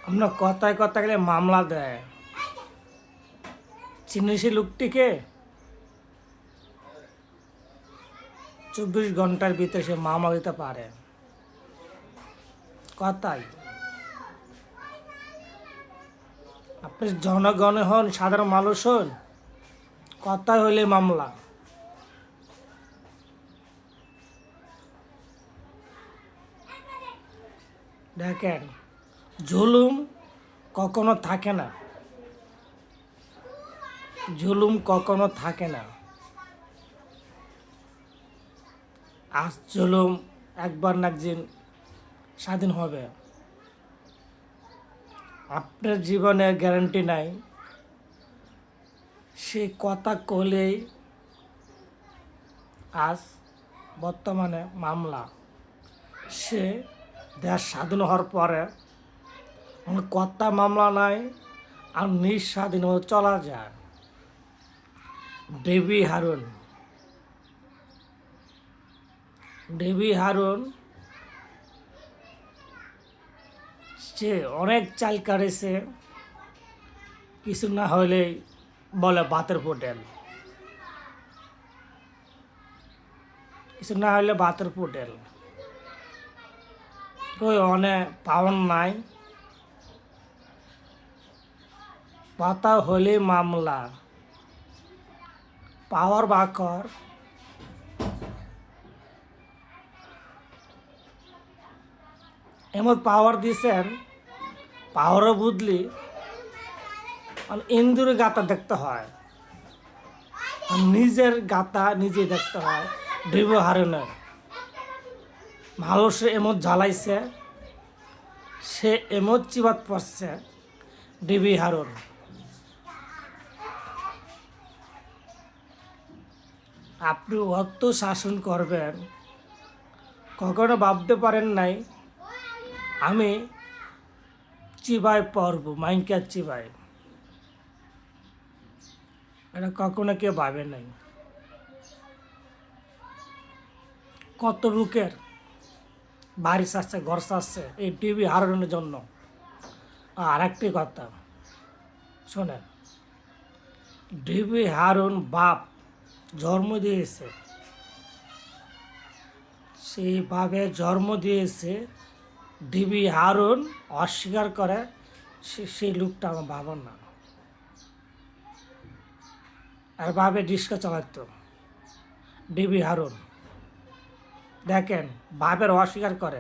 আমরা কথায় কথা গেলে মামলা দেয়। চিনি সে লোকটিকে 24 ঘন্টার ভিতরে সে মামলা দিতে পারে। কথাই আপনি জনগণে হন, সাধারণ মানুষ হন, কথাই হইলে মামলা। দেখেন, জুলুম কখনো থাকে না, জুলুম কখনো থাকে না। আজ জুলুম একবার না একদিন স্বাধীন হবে। আপনার জীবনের গ্যারান্টি নাই, সে কথা কলেই আজ বর্তমানে মামলা। সে দেশ স্বাধীন হওয়ার পরে কথা মামলা নাই, আর নিঃস্বাধীনভাবে চলা যায়। ডেবি হারুন সে অনেক চাল কাটেছে, কিছু না হলেই বলে ভাতের হোটেল, কিছু না হলে ভাতের হোটেল। কই অনেক পাওয়ার নাই, কথা হলে মামলা। পাওয়ার বাকর এমন পাওয়ার দিয়েছেন, পাওয়ারও বুঝলি ইন্দুরের গাতা দেখতে হয়, নিজের গাতা নিজে দেখতে হয়। ডেবি হারুনের মানুষে এমন জ্বালাইছে, সে এমন চিবাত পড়ছে। ডেবি হারুন আপনি অত শাসন করবেন কখনো ভাবতে পারেন নাই। আমি চিবাই পড়ব, মাইনকার চিবাই, এটা কখনো কেউ ভাবে নাই। কত লোকের বাড়ি চাচ্ছে, ঘর চাচ্ছে এই ডেবি হারানোর জন্য। আর একটি কথা শোনেন, ডেবি হারুন বাপ জন্ম দিয়েছে, সেইভাবে জন্ম দিয়েছে। ডেবি হারুন অস্বীকার করে, সেই লোকটা আমার বাবার না। আর ভাবে রিক্সা চালাতো ডেবি হারুন। দেখেন, বাপের অস্বীকার করে।